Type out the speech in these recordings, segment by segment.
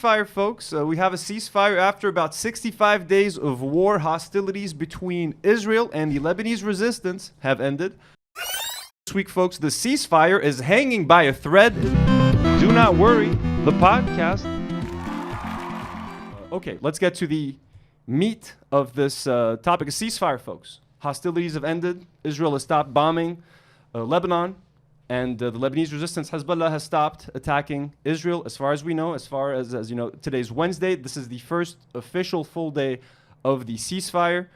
Ceasefire, folks. We have a ceasefire after about 65 days of war. Hostilities between Israel and the Lebanese resistance have ended. This week, folks, the ceasefire is hanging by a thread. Do not worry, the podcast. Okay, let's get to the meat of this topic. A ceasefire, folks. Hostilities have ended. Israel has stopped bombing Lebanon. And the Lebanese resistance, Hezbollah, has stopped attacking Israel, as far as we know. As far as you know, today's Wednesday. This is the first official full day of the ceasefire.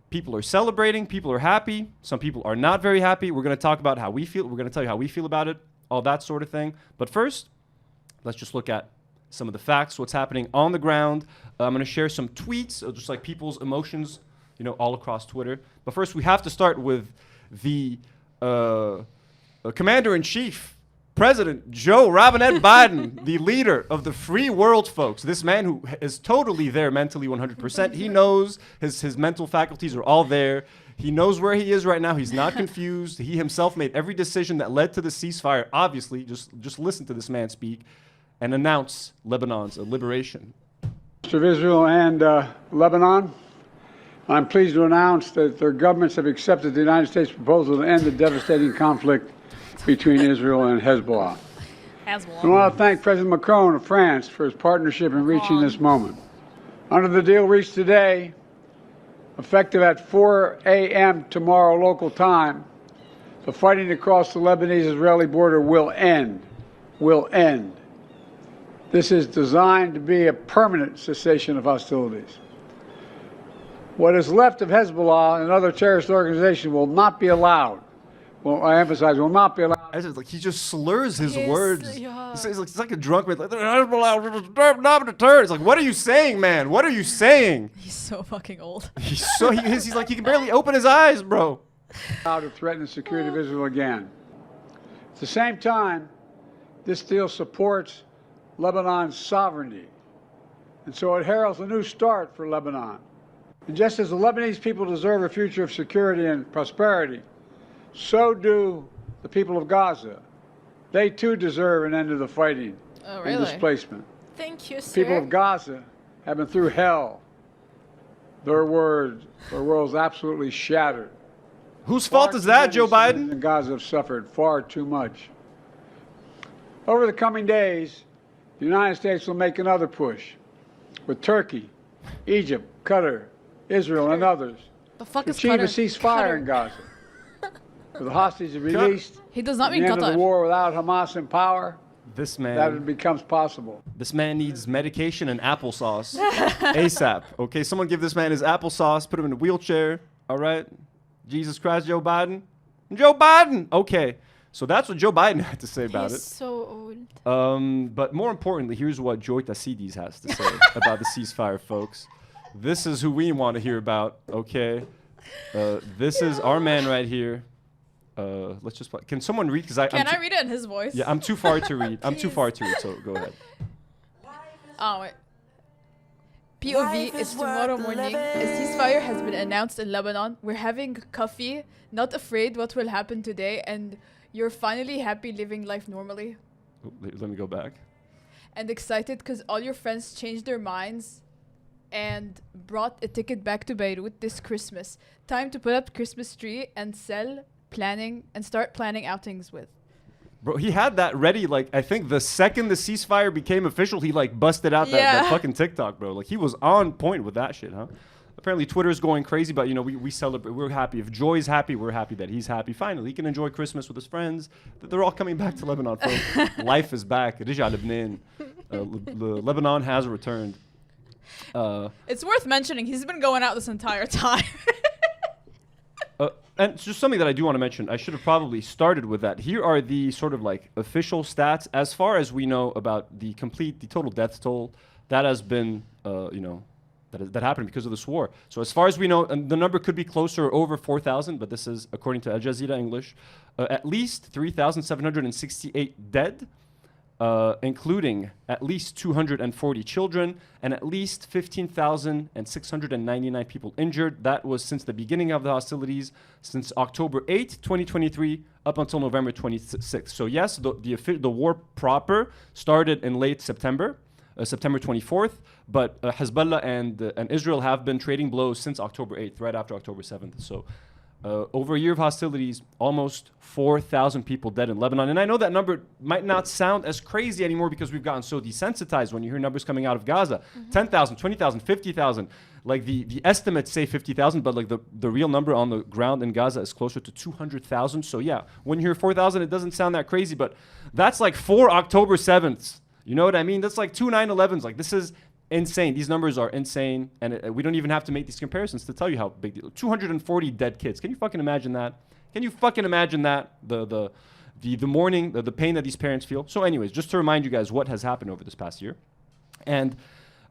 People are celebrating. People are happy. Some people are not very happy. We're going to talk about how we feel. We're going to tell you how we feel about it, all that sort of thing. But first, let's just look at some of the facts, what's happening on the ground. I'm going to share some tweets, just like people's emotions, all across Twitter. But first, we have to start with the Commander-in-Chief, President Joe Robinette Biden, the leader of the free world, folks. This man who is totally there mentally 100%. He knows his mental faculties are all there. He knows where he is right now. He's not confused. He himself made every decision that led to the ceasefire. Obviously, just listen to this man speak and announce Lebanon's liberation. Of Israel and Lebanon, I'm pleased to announce that their governments have accepted the United States proposal to end the devastating conflict between Israel and Hezbollah. I want to thank President Macron of France for his partnership in reaching this moment. Under the deal reached today, effective at 4 a.m. tomorrow local time, the fighting across the Lebanese-Israeli border will end. This is designed to be a permanent cessation of hostilities. What is left of Hezbollah and other terrorist organizations will not be allowed. Well, I emphasize, will not be allowed. He just slurs his words. Yeah. It's like a drunk man. It's like, what are you saying, man? What are you saying? He's so fucking old. He's like, he can barely open his eyes, bro. How to threaten the security of Israel again. At the same time, this deal supports Lebanon's sovereignty. And so it heralds a new start for Lebanon. And just as the Lebanese people deserve a future of security and prosperity, so do the people of Gaza. They too deserve an end to the fighting and displacement. Thank you, sir. People of Gaza have been through hell. Their world's absolutely shattered. Whose fault is that, Joe Biden? In Gaza have suffered far too much. Over the coming days, the United States will make another push with Turkey, Egypt, Qatar, Israel, and others to achieve a ceasefire in Gaza. With the hostages released, he does not the mean end of the war without Hamas in power, this man, that it becomes possible. This man needs medication and applesauce ASAP. Okay, someone give this man his applesauce, put him in a wheelchair. All right, Jesus Christ, Joe Biden. Joe Biden. Okay, so that's what Joe Biden had to say about it. He's so old. But more importantly, here's what Joy Tasidis has to say about the ceasefire, folks. This is who we want to hear about. Okay, this is our man right here. Let's just play. Can someone read? Can I read it in his voice? Yeah, I'm too far to read. I'm too far to read, so go ahead. Oh, wait. POV is tomorrow morning. A ceasefire has been announced in Lebanon. We're having coffee, not afraid what will happen today, and you're finally happy living life normally. Oh, let me go back. And excited because all your friends changed their minds and brought a ticket back to Beirut this Christmas. Time to put up Christmas tree and start planning outings with. Bro, he had that ready, I think the second the ceasefire became official, he busted out that fucking TikTok, bro. He was on point with that shit, huh? Apparently Twitter's going crazy, but we celebrate. We're happy. If Joy's happy, we're happy that he's happy. Finally, he can enjoy Christmas with his friends. They're all coming back to Lebanon, folks. Life is back. Lebanon has returned. It's worth mentioning, he's been going out this entire time. And it's just something that I do want to mention. I should have probably started with that. Here are the sort of official stats. As far as we know about the total death toll, that has been, that happened because of this war. So as far as we know, and the number could be closer or over 4,000, but this is according to Al Jazeera English, at least 3,768 dead, including at least 240 children and at least 15,699 people injured. That was since the beginning of the hostilities, since October 8th, 2023, up until November 26th. So yes, the war proper started in late September. September 24th, but Hezbollah and Israel have been trading blows since October 8th, right after October 7th. So over a year of hostilities, almost 4,000 people dead in Lebanon. And I know that number might not sound as crazy anymore because we've gotten so desensitized when you hear numbers coming out of Gaza. 10,000, 20,000, 50,000. Like the estimates say 50,000, but like the real number on the ground in Gaza is closer to 200,000. So yeah, when you hear 4,000, it doesn't sound that crazy, but that's like 4 October 7th. You know what I mean? That's like 2 9/11s. Like this is insane. These numbers are insane, and we don't even have to make these comparisons to tell you how big. 240 dead kids. Can you fucking imagine that? Can you fucking imagine that? The mourning, the pain that these parents feel. So, anyways, just to remind you guys what has happened over this past year, and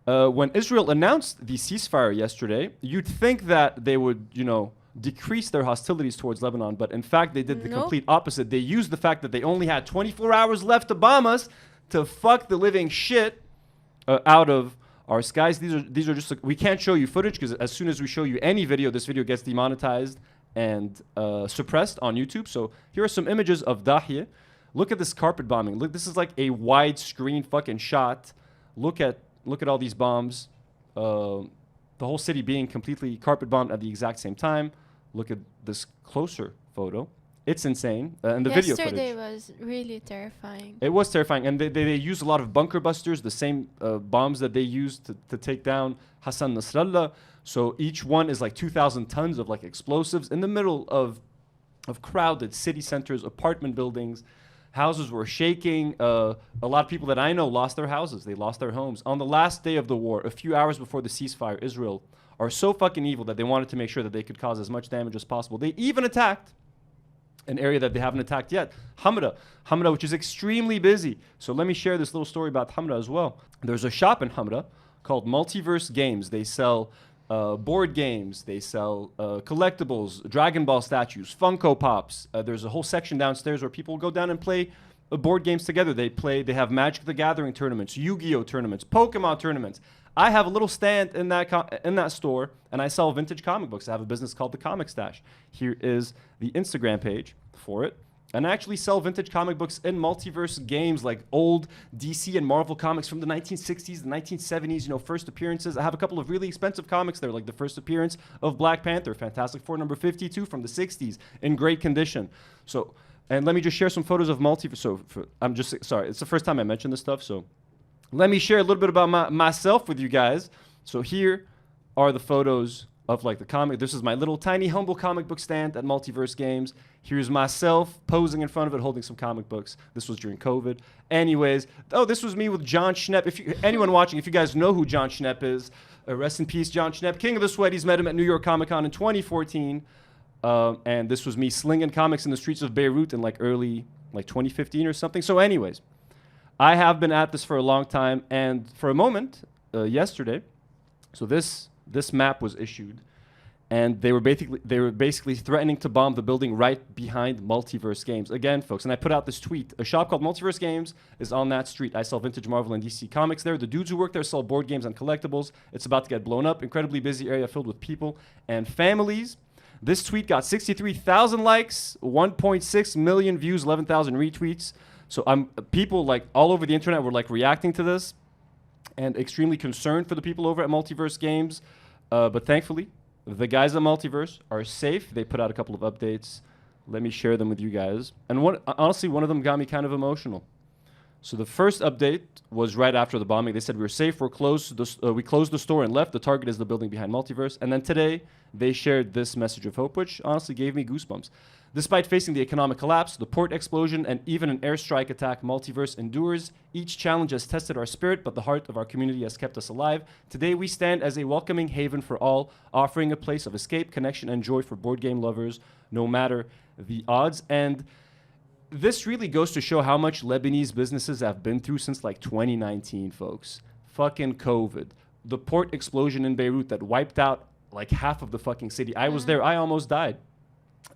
when Israel announced the ceasefire yesterday, you'd think that they would, decrease their hostilities towards Lebanon, but in fact, they did the complete opposite. They used the fact that they only had 24 hours left to bomb us to fuck the living shit out of our skies. These are just we can't show you footage because as soon as we show you any video, this video gets demonetized and suppressed on YouTube. So here are some images of Dahye. Look at this carpet bombing. Look, this is like a widescreen fucking shot. Look at all these bombs. The whole city being completely carpet bombed at the exact same time. Look at this closer photo. It's insane. And the video footage. Yesterday was really terrifying. It was terrifying. And they used a lot of bunker busters, the same bombs that they used to take down Hassan Nasrallah. So each one is like 2,000 tons of like explosives in the middle of crowded city centers, apartment buildings. Houses were shaking. A lot of people that I know lost their houses. They lost their homes. On the last day of the war, a few hours before the ceasefire, Israel are so fucking evil that they wanted to make sure that they could cause as much damage as possible. They even attacked an area that they haven't attacked yet, Hamra, which is extremely busy. So let me share this little story about Hamra as well. There's a shop in Hamra called Multiverse Games. They sell board games, they sell collectibles, Dragon Ball statues, Funko Pops. There's a whole section downstairs where people go down and play board games together. They have Magic the Gathering tournaments, Yu-Gi-Oh tournaments, Pokemon tournaments. I have a little stand in that store, and I sell vintage comic books. I have a business called The Comic Stash. Here is the Instagram page for it. And I actually sell vintage comic books in Multiverse Games, like old DC and Marvel comics from the 1960s, the 1970s, first appearances. I have a couple of really expensive comics there, like the first appearance of Black Panther, Fantastic Four number 52 from the 60s, in great condition. So, and let me just share some photos of Multiverse. So, I'm just, sorry, it's the first time I mentioned this stuff, so let me share a little bit about myself with you guys. So here are the photos of like the comic. This is my little tiny humble comic book stand at Multiverse Games. Here's myself posing in front of it holding some comic books. This was during COVID. Anyways, this was me with John Schnepp. Anyone watching, if you guys know who John Schnepp is, rest in peace, John Schnepp, King of the Sweaties. Met him at New York Comic Con in 2014. And this was me slinging comics in the streets of Beirut in like early 2015 or something. So anyways, I have been at this for a long time, and for a moment, yesterday, so this map was issued, and they were basically threatening to bomb the building right behind Multiverse Games. Again, folks, and I put out this tweet. A shop called Multiverse Games is on that street. I sell vintage Marvel and DC comics there. The dudes who work there sell board games and collectibles. It's about to get blown up. Incredibly busy area filled with people and families. This tweet got 63,000 likes, 1.6 million views, 11,000 retweets. So people like all over the internet were like reacting to this and extremely concerned for the people over at Multiverse Games. But thankfully, the guys at Multiverse are safe. They put out a couple of updates. Let me share them with you guys. And honestly, one of them got me kind of emotional. So the first update was right after the bombing. They said we were safe. We closed the store and left. The target is the building behind Multiverse. And then today, they shared this message of hope, which honestly gave me goosebumps. Despite facing the economic collapse, the port explosion, and even an airstrike attack, Multiverse endures. Each challenge has tested our spirit, but the heart of our community has kept us alive. Today, we stand as a welcoming haven for all, offering a place of escape, connection, and joy for board game lovers, no matter the odds. And this really goes to show how much Lebanese businesses have been through since like 2019, folks. Fucking COVID. The port explosion in Beirut that wiped out like half of the fucking city. I was there. I almost died.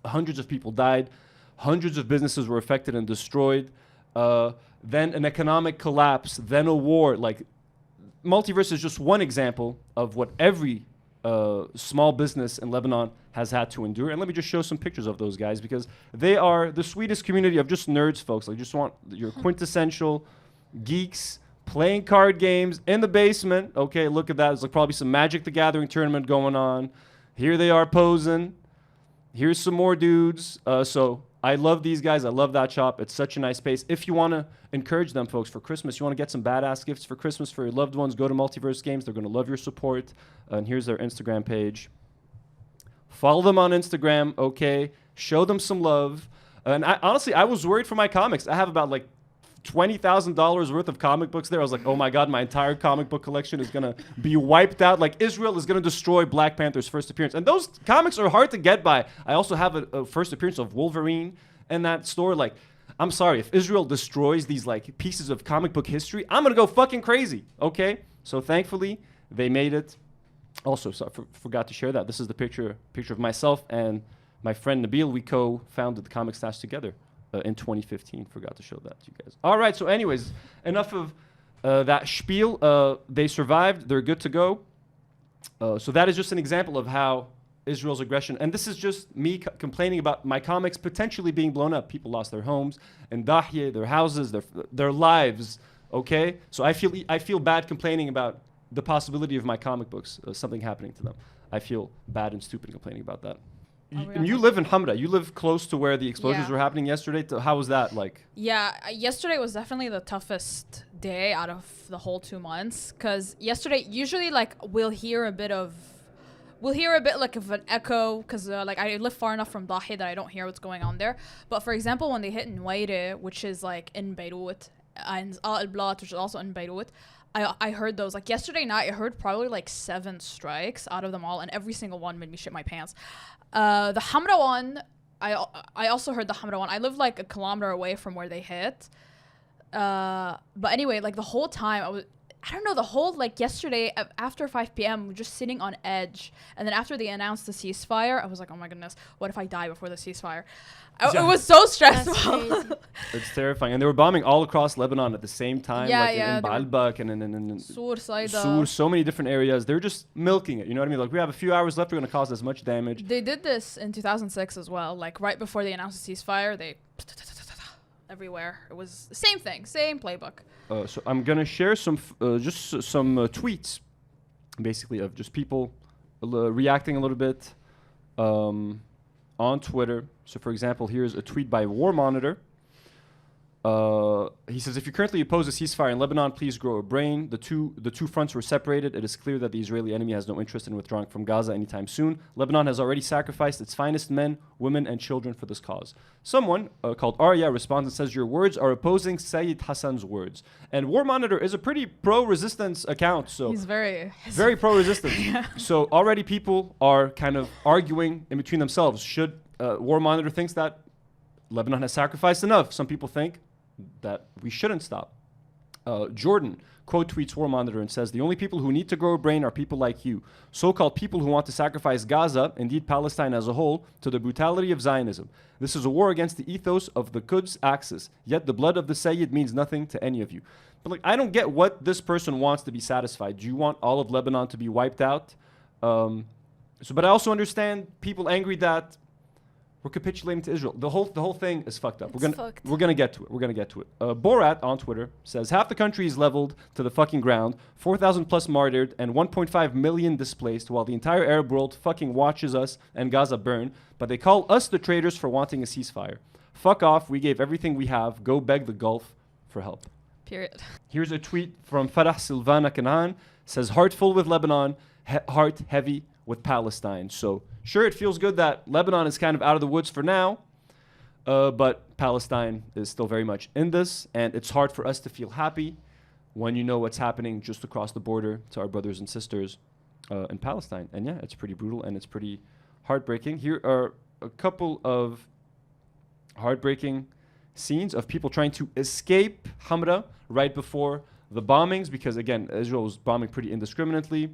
Hundreds of people died. Hundreds of businesses were affected and destroyed. Then an economic collapse. Then a war. Like, Multiverse is just one example of what every small business in Lebanon has had to endure. And let me just show some pictures of those guys, because they are the sweetest community of just nerds, folks. I just want your quintessential geeks playing card games in the basement. Okay, look at that. There's like probably some Magic the Gathering tournament going on. Here they are posing. Here's some more dudes. So I love these guys. I love that shop. It's such a nice space. If you want to encourage them, folks, for Christmas, you want to get some badass gifts for Christmas for your loved ones, go to Multiverse Games. They're going to love your support. And here's their Instagram page. Follow them on Instagram, okay? Show them some love. And honestly, I was worried for my comics. I have about like $20,000 worth of comic books there. I was like, oh my God, my entire comic book collection is going to be wiped out. Like Israel is going to destroy Black Panther's first appearance. And those comics are hard to get by. I also have a first appearance of Wolverine in that store. Like, I'm sorry, if Israel destroys these like pieces of comic book history, I'm going to go fucking crazy, okay? So thankfully, they made it. Also, forgot to share that. This is the picture of myself and my friend Nabil. We co-founded the Comic Stash together. In 2015. Forgot to show that to you guys. All right, so anyways, enough of that spiel. They survived. They're good to go. So that is just an example of how Israel's aggression, and this is just me complaining about my comics potentially being blown up. People lost their homes and Dahye, their houses, their lives, okay? So I feel bad complaining about the possibility of my comic books, something happening to them. I feel bad and stupid complaining about that. And you live in Hamra. You live close to where the explosions were happening yesterday. How was that like? Yeah, yesterday was definitely the toughest day out of the whole 2 months. Because yesterday, usually like we'll hear a bit like of an echo. Because like I live far enough from Dahi that I don't hear what's going on there. But for example, when they hit Nuwaire, which is like in Beirut, and Al Blat, which is also in Beirut, I heard those. Like yesterday night, I heard probably like 7 strikes out of them all. And every single one made me shit my pants. The Hamra one, I also heard the Hamra one. I live like a kilometer away from where they hit. But anyway, like the whole time I don't know, the whole like yesterday after 5 p.m. just sitting on edge. And then after they announced the ceasefire, I was like, oh my goodness, what if I die before the ceasefire? It was so stressful. It's terrifying. And they were bombing all across Lebanon at the same time. Yeah, like yeah. in Baalbek and in Sur, Sur, so many different areas. They're just milking it. You know what I mean? Like we have a few hours left. We're going to cause as much damage. They did this in 2006 as well. Like right before they announced the ceasefire, they everywhere. It was the same thing, same playbook. So I'm going to share some tweets, basically, of just people reacting a little bit on Twitter. So, for example, here's a tweet by War Monitor. He says, if you currently oppose a ceasefire in Lebanon, please grow a brain. The two fronts were separated. It is clear that the Israeli enemy has no interest in withdrawing from Gaza anytime soon. Lebanon has already sacrificed its finest men, women, and children for this cause. Someone called Arya responds and says, your words are opposing Sayyid Hassan's words. And War Monitor is a pretty pro-resistance account. So he's very pro-resistance. Yeah. So already people are kind of arguing in between themselves. Should War Monitor thinks that Lebanon has sacrificed enough. Some people think that we shouldn't stop. Jordan quote tweets War Monitor and says, the only people who need to grow a brain are people like you, so-called people who want to sacrifice Gaza, indeed Palestine as a whole, to the brutality of Zionism. This is a war against the ethos of the Quds axis, yet the blood of the Sayyid means nothing to any of you. But like, I don't get what this person wants to be satisfied. Do you want all of Lebanon to be wiped out? But I also understand people angry that we're capitulating to Israel. The whole thing is fucked up. We're gonna get to it. Borat on Twitter says half the country is leveled to the fucking ground, 4,000 plus martyred, and 1.5 million displaced, while the entire Arab world fucking watches us and Gaza burn. But they call us the traitors for wanting a ceasefire. Fuck off. We gave everything we have. Go beg the Gulf for help. Period. Here's a tweet from Farah Silvana Kanaan. Says heart full with Lebanon, heart heavy with Palestine. So sure, it feels good that Lebanon is kind of out of the woods for now, but Palestine is still very much in this, and it's hard for us to feel happy when you know what's happening just across the border to our brothers and sisters in Palestine. And yeah, it's pretty brutal and it's pretty heartbreaking. Here are a couple of heartbreaking scenes of people trying to escape Hamra right before the bombings, because again, Israel was bombing pretty indiscriminately.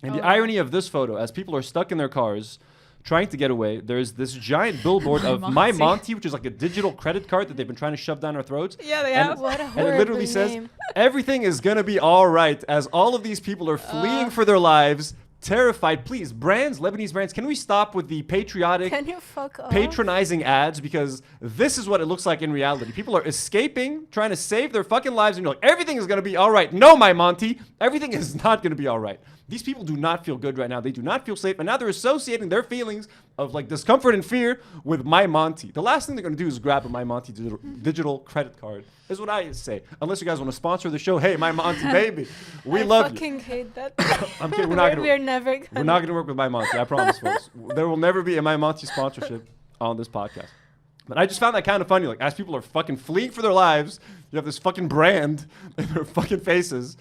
And the irony of this photo, as people are stuck in their cars trying to get away, there's this giant billboard of My Monty, which is like a digital credit card that they've been trying to shove down our throats. Yeah, they have. What a And it literally horrible says, name. everything is going to be all right, as all of these people are fleeing for their lives. terrified. Please, brands, Lebanese brands, can we stop with the patriotic, Can you fuck off? patronizing ads? Because this is what it looks like in reality. People are escaping, trying to save their fucking lives, and you're like, everything is going to be all right. No, my Monty, everything is not going to be all right. These people do not feel good right now. They do not feel safe, and now they're associating their feelings of like discomfort and fear with my Monty. The last thing they're going to do is grab a my Monty digital credit card, is what I say. Unless you guys want to sponsor the show, hey, my Monty baby, we love you. I fucking hate that. I'm kidding. We're not We're going never we're gonna. not going to work with my Monty. I promise, folks. There will never be a my Monty sponsorship on this podcast. But I just found that kind of funny. Like, as people are fucking fleeing for their lives, you have this fucking brand in their fucking faces,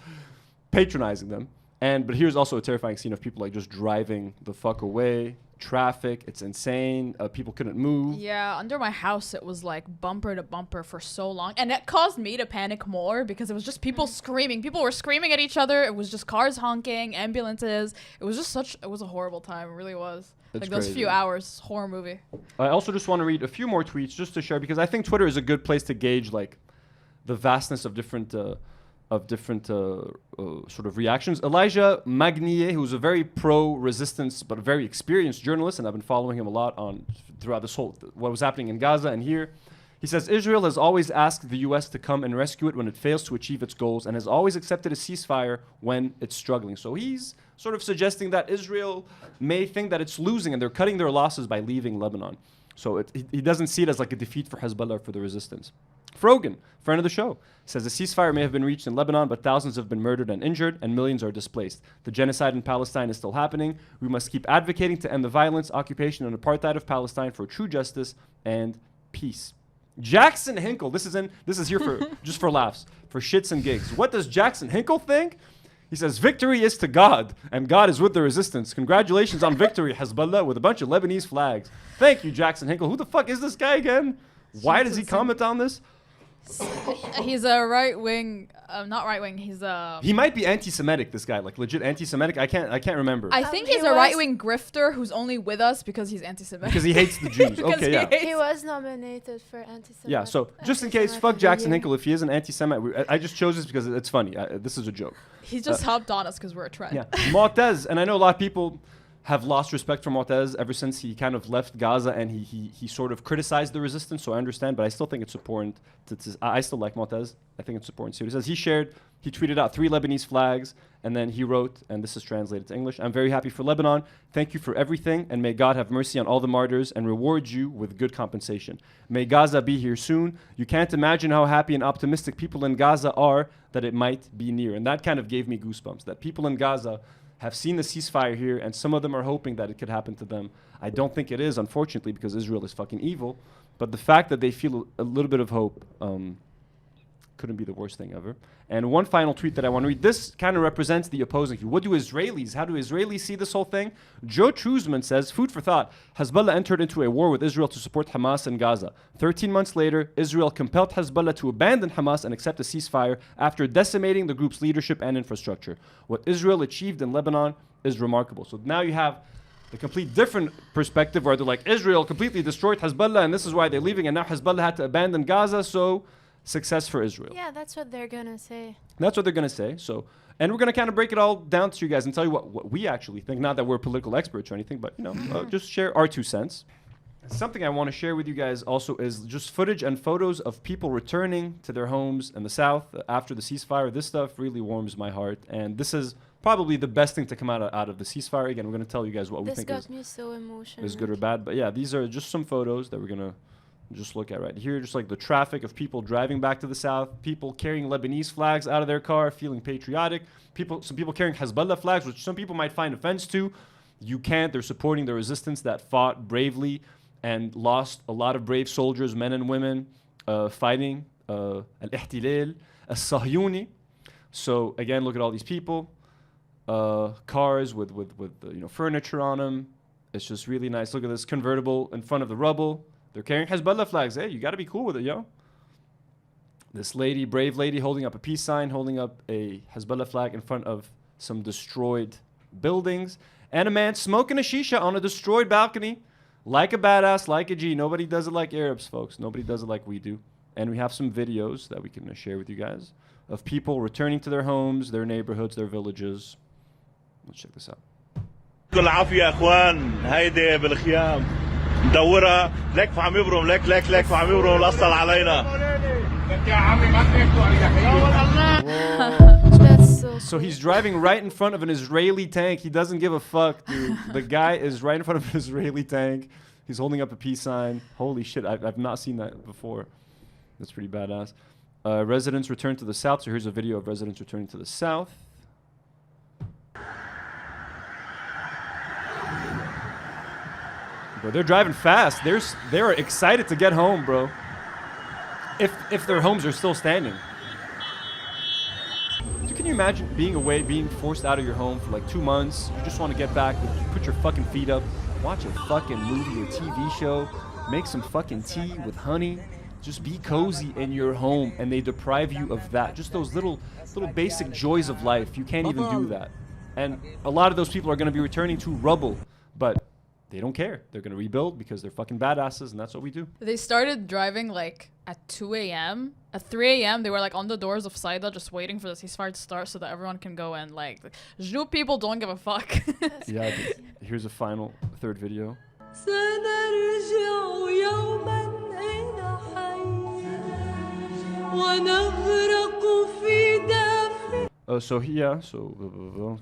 patronizing them. But here's also a terrifying scene of people like just driving the fuck away. Traffic, it's insane. People couldn't move. Yeah, under my house it was like bumper to bumper for so long, and it caused me to panic more because it was just people screaming. People were screaming at each other. It was just cars honking, ambulances. It was just it was a horrible time. It really was. It's like those crazy. few hours, horror movie. I also just want to read a few more tweets just to share, because I think Twitter is a good place to gauge like the vastness of different sort of reactions. Elijah Magnier, who's a very pro-resistance but a very experienced journalist, and I've been following him a lot throughout this whole what was happening in Gaza and here. He says Israel has always asked the U.S. to come and rescue it when it fails to achieve its goals, and has always accepted a ceasefire when it's struggling. So he's sort of suggesting that Israel may think that it's losing, and they're cutting their losses by leaving Lebanon. So he doesn't see it as like a defeat for Hezbollah or for the resistance. Frogan, friend of the show, says a ceasefire may have been reached in Lebanon, but thousands have been murdered and injured, and millions are displaced. The genocide in Palestine is still happening. We must keep advocating to end the violence, occupation, and apartheid of Palestine for true justice and peace. Jackson Hinkle, this is here for just for laughs, for shits and gigs. What does Jackson Hinkle think? He says, victory is to God, and God is with the resistance. Congratulations on victory, Hezbollah, with a bunch of Lebanese flags. Thank you, Jackson Hinkle. Who the fuck is this guy again? Why does he comment on this? He's a right wing, not right wing. He's a. He might be anti-Semitic. This guy, like legit anti-Semitic. I can't remember. I think He he's a was- right wing grifter who's only with us because he's anti-Semitic. Because he hates the Jews. Because Okay, he yeah. hates- He was nominated for anti-Semitic. Yeah, so just in case, anti-Semitic fuck of the Jackson year. Hinkle if he is an anti-Semite. I just chose this because it's funny. This is a joke. He just hopped on us because we're a trend. Yeah, Mu'taz, and I know a lot of people have lost respect for Mu'taz ever since he kind of left Gaza and he sort of criticized the resistance, so I understand, but I still think it's important I still like Mu'taz. I think it's important. So he says he tweeted out 3 Lebanese flags, and then he wrote, and this is translated to English, I'm very happy for Lebanon. Thank you for everything, and may God have mercy on all the martyrs and reward you with good compensation. May Gaza be here soon. You can't imagine how happy and optimistic people in Gaza are that it might be near. And that kind of gave me goosebumps, that people in Gaza have seen the ceasefire here, and some of them are hoping that it could happen to them. I don't think it is, unfortunately, because Israel is fucking evil. But the fact that they feel a little bit of hope couldn't be the worst thing ever. And one final tweet that I want to read. This kind of represents the opposing view. How do Israelis see this whole thing? Joe Truzman says, food for thought. Hezbollah entered into a war with Israel to support Hamas in Gaza. 13 months later, Israel compelled Hezbollah to abandon Hamas and accept a ceasefire after decimating the group's leadership and infrastructure. What Israel achieved in Lebanon is remarkable. So now you have the complete different perspective where they're like, Israel completely destroyed Hezbollah and this is why they're leaving, and now Hezbollah had to abandon Gaza, so success for Israel. Yeah, that's what they're gonna say. That's what they're going to say. So, and we're going to kind of break it all down to you guys and tell you what we actually think. Not that we're political experts or anything, but, just share our 2 cents. Something I want to share with you guys also is just footage and photos of people returning to their homes in the south after the ceasefire. This stuff really warms my heart. And this is probably the best thing to come out of the ceasefire. Again, we're going to tell you guys what we This think got me so emotional. is good or bad. But yeah, these are just some photos that we're going to just look at right here. Just like the traffic of people driving back to the south, people carrying Lebanese flags out of their car, feeling patriotic. Some people carrying Hezbollah flags, which some people might find offense to. You can't. They're supporting the resistance that fought bravely and lost a lot of brave soldiers, men and women, fighting al-ihtilal, al-sahyuni. So again, look at all these people, cars with furniture on them. It's just really nice. Look at this convertible in front of the rubble. They're carrying Hezbollah flags. Hey, you got to be cool with it, yo. This lady, brave lady, holding up a peace sign, holding up a Hezbollah flag in front of some destroyed buildings, and a man smoking a shisha on a destroyed balcony. Like a badass, like a G. Nobody does it like Arabs, folks. Nobody does it like we do. And we have some videos that we can share with you guys of people returning to their homes, their neighborhoods, their villages. Let's check this out. كل عافية يا اخوان هيدي بالخيام مدورة لك وعم يبرم لك وعم يبرم الأصل علينا. That's so So he's driving right in front of an Israeli tank. He doesn't give a fuck, dude. The guy is right in front of an Israeli tank. He's holding up a peace sign. Holy shit, I've not seen that before. That's pretty badass. Residents return to the south. So here's a video of residents returning to the south. Bro, they're driving fast. They're excited to get home, bro. If their homes are still standing. So can you imagine being away, being forced out of your home for like 2 months? You just want to get back, put your fucking feet up, watch a fucking movie or TV show, make some fucking tea with honey. Just be cozy in your home, and they deprive you of that. Just those little basic joys of life. You can't even do that. And a lot of those people are going to be returning to rubble, but they don't care. They're going to rebuild because they're fucking badasses, and that's what we do. They started driving like at 2 a.m. At 3 a.m. they were like on the doors of Saida just waiting for the ceasefire to start so that everyone can go in. Like, Jnu people don't give a fuck. Yeah, here's a final third video. سنرجع يوما إلى حي ونغرق في دافئ.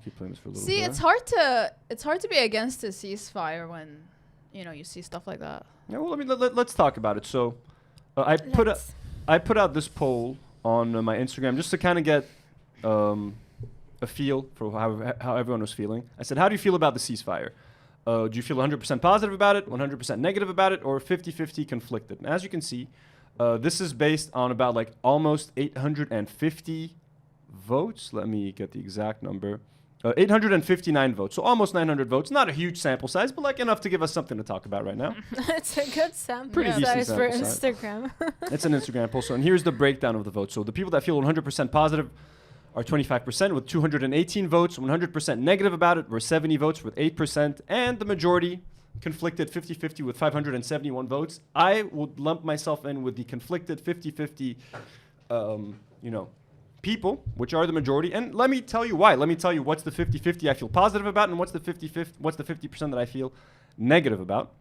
Keep playing this for a little See, bit. it's hard to be against a ceasefire when, you see stuff like that. Yeah, well, I mean, let's talk about it. So, I put out this poll on my Instagram just to kind of get a feel for how everyone was feeling. I said, how do you feel about the ceasefire? Do you feel 100% positive about it, 100% negative about it, or 50-50 conflicted? And as you can see, this is based on about like almost 850 votes. Let me get the exact number. 859 votes, so almost 900 votes. Not a huge sample size, but like enough to give us something to talk about right now. It's a good sample Pretty decent size for sample size. Instagram. It's an Instagram poll. So, and here's the breakdown of the votes. So the people that feel 100% positive are 25% with 218 votes. 100% negative about it were 70 votes with 8%. And the majority conflicted 50-50 with 571 votes. I would lump myself in with the conflicted 50-50, people, which are the majority. And let me tell you why. Let me tell you what's the 50-50 I feel positive about and what's the 50% that I feel negative about.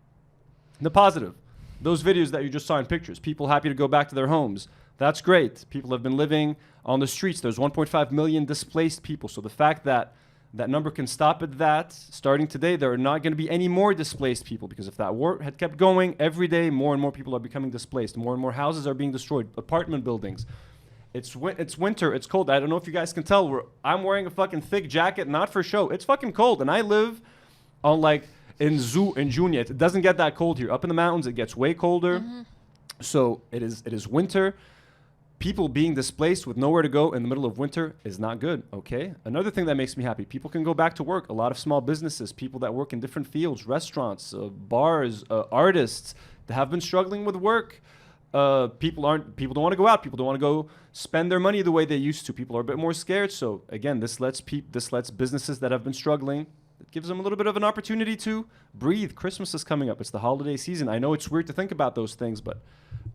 The positive, those videos that you just saw in pictures, people happy to go back to their homes. That's great. People have been living on the streets. There's 1.5 million displaced people. So the fact that that number can stop at that, starting today, there are not going to be any more displaced people, because if that war had kept going, every day more and more people are becoming displaced. More and more houses are being destroyed, apartment buildings. It's winter. It's cold. I don't know if you guys can tell. I'm wearing a fucking thick jacket, not for show. It's fucking cold, and I live on in Junia. It doesn't get that cold here. Up in the mountains, it gets way colder. Mm-hmm. So it is winter. People being displaced with nowhere to go in the middle of winter is not good, okay? Another thing that makes me happy, people can go back to work. A lot of small businesses, people that work in different fields, restaurants, bars, artists that have been struggling with work. People don't want to go out. People don't want to go spend their money the way they used to. People are a bit more scared. So again, this lets businesses that have been struggling, it gives them a little bit of an opportunity to breathe. Christmas is coming up. It's the holiday season. I know it's weird to think about those things, but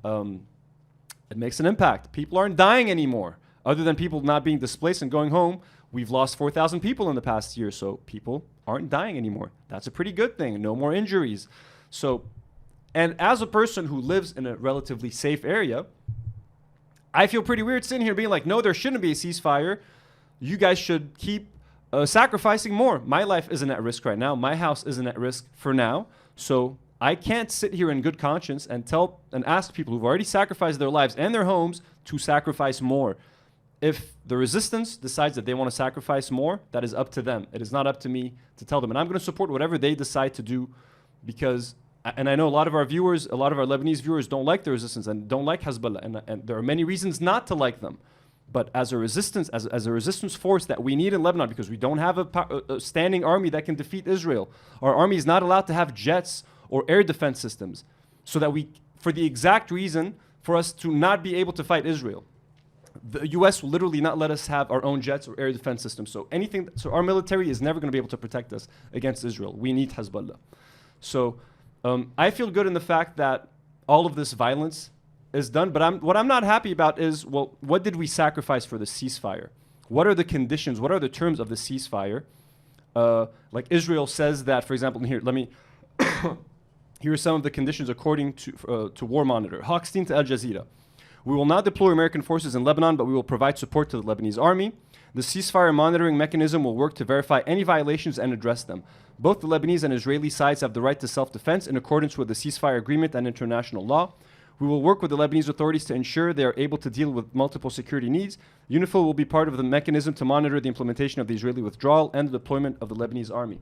it makes an impact. People aren't dying anymore. Other than people not being displaced and going home, we've lost 4,000 people in the past year. So people aren't dying anymore. That's a pretty good thing. No more injuries. So, and as a person who lives in a relatively safe area, I feel pretty weird sitting here being like, no, there shouldn't be a ceasefire. You guys should keep sacrificing more. My life isn't at risk right now. My house isn't at risk for now. So I can't sit here in good conscience and ask people who've already sacrificed their lives and their homes to sacrifice more. If the resistance decides that they want to sacrifice more, that is up to them. It is not up to me to tell them. And I'm going to support whatever they decide to do, because, and I know a lot of our viewers, a lot of our Lebanese viewers don't like the resistance and don't like Hezbollah. And there are many reasons not to like them. But as a resistance, as a resistance force that we need in Lebanon, because we don't have a standing army that can defeat Israel. Our army is not allowed to have jets or air defense systems, so that for the exact reason for us to not be able to fight Israel. The U.S. will literally not let us have our own jets or air defense systems. So our military is never going to be able to protect us against Israel. We need Hezbollah. So I feel good in the fact that all of this violence is done. But what I'm not happy about is, well, what did we sacrifice for the ceasefire? What are the conditions? What are the terms of the ceasefire? Like Israel says that, for example, here, let me. Here are some of the conditions according to War Monitor. Hochstein to Al Jazeera. We will not deploy American forces in Lebanon, but we will provide support to the Lebanese army. The ceasefire monitoring mechanism will work to verify any violations and address them. Both the Lebanese and Israeli sides have the right to self-defense in accordance with the ceasefire agreement and international law. We will work with the Lebanese authorities to ensure they are able to deal with multiple security needs. UNIFIL will be part of the mechanism to monitor the implementation of the Israeli withdrawal and the deployment of the Lebanese army.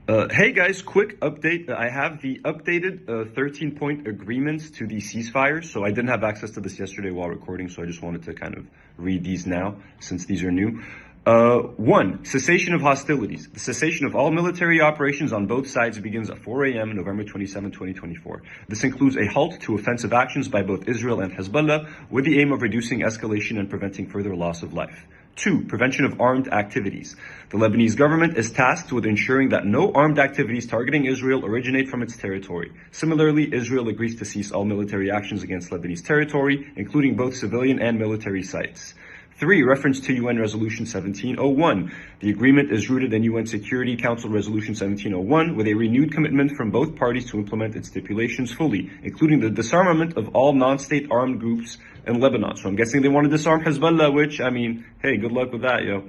Hey guys, quick update. I have the updated 13-point agreements to the ceasefire. So I didn't have access to this yesterday while recording, so I just wanted to kind of read these now since these are new. 1. Cessation of hostilities. The cessation of all military operations on both sides begins at 4 a.m. November 27, 2024. This includes a halt to offensive actions by both Israel and Hezbollah with the aim of reducing escalation and preventing further loss of life. 2. Prevention of armed activities. The Lebanese government is tasked with ensuring that no armed activities targeting Israel originate from its territory. Similarly, Israel agrees to cease all military actions against Lebanese territory, including both civilian and military sites. 3. Reference to UN Resolution 1701. The agreement is rooted in UN Security Council Resolution 1701 with a renewed commitment from both parties to implement its stipulations fully, including the disarmament of all non-state armed groups in Lebanon. So I'm guessing they want to disarm Hezbollah, which, I mean, hey, good luck with that, yo.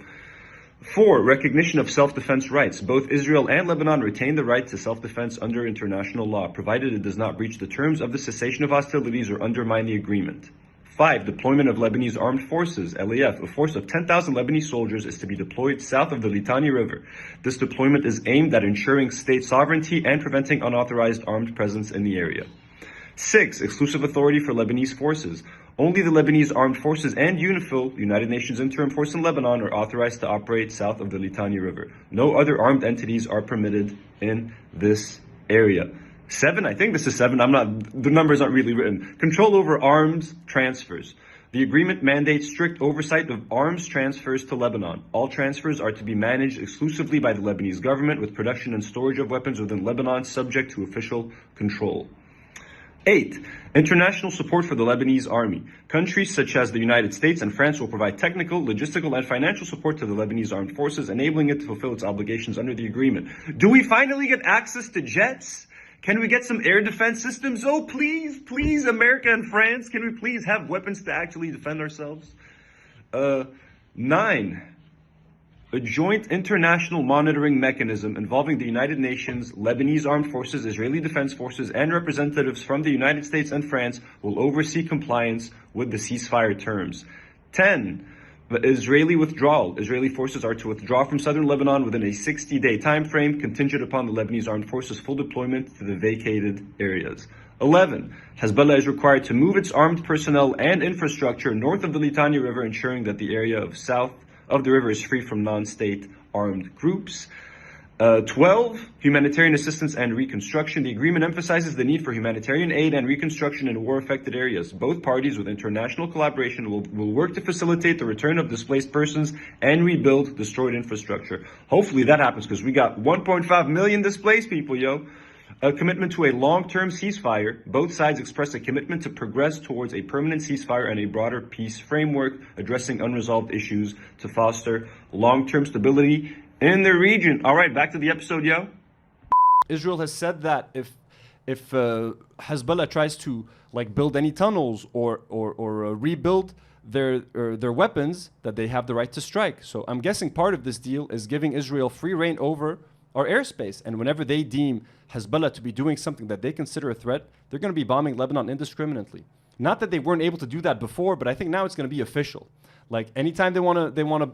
4. Recognition of self-defense rights. Both Israel and Lebanon retain the right to self-defense under international law, provided it does not breach the terms of the cessation of hostilities or undermine the agreement. 5. Deployment of Lebanese Armed Forces, LAF. A force of 10,000 Lebanese soldiers is to be deployed south of the Litani River. This deployment is aimed at ensuring state sovereignty and preventing unauthorized armed presence in the area. 6. Exclusive authority for Lebanese forces. Only the Lebanese Armed Forces and UNIFIL, United Nations Interim Force in Lebanon, are authorized to operate south of the Litani River. No other armed entities are permitted in this area. 7, I think this is 7, the numbers aren't really written. Control over arms transfers. The agreement mandates strict oversight of arms transfers to Lebanon. All transfers are to be managed exclusively by the Lebanese government, with production and storage of weapons within Lebanon subject to official control. 8. International support for the Lebanese army. Countries such as the United States and France will provide technical, logistical, and financial support to the Lebanese armed forces, enabling it to fulfill its obligations under the agreement. Do we finally get access to jets? Can we get some air defense systems? Oh, please, please, America and France, can we please have weapons to actually defend ourselves? 9. A joint international monitoring mechanism involving the United Nations, Lebanese Armed Forces, Israeli Defense Forces, and representatives from the United States and France will oversee compliance with the ceasefire terms. 10. The Israeli withdrawal. Israeli forces are to withdraw from southern Lebanon within a 60-day time frame, contingent upon the Lebanese Armed Forces' full deployment to the vacated areas. 11. Hezbollah is required to move its armed personnel and infrastructure north of the Litani River, ensuring that the area of south of the river is free from non-state armed groups. 12. Humanitarian assistance and reconstruction. The agreement emphasizes the need for humanitarian aid and reconstruction in war-affected areas. Both parties, with international collaboration, will work to facilitate the return of displaced persons and rebuild destroyed infrastructure. Hopefully that happens, because we got 1.5 million displaced people, yo. A commitment to a long-term ceasefire. Both sides express a commitment to progress towards a permanent ceasefire and a broader peace framework, addressing unresolved issues to foster long-term stability in the region. All right, back to the episode, yo. Israel has said that if Hezbollah tries to like build any tunnels or rebuild their weapons, that they have the right to strike. So I'm guessing part of this deal is giving Israel free reign over our airspace, and whenever they deem Hezbollah to be doing something that they consider a threat, they're going to be bombing Lebanon indiscriminately. Not that they weren't able to do that before, but I think now it's going to be official. Like anytime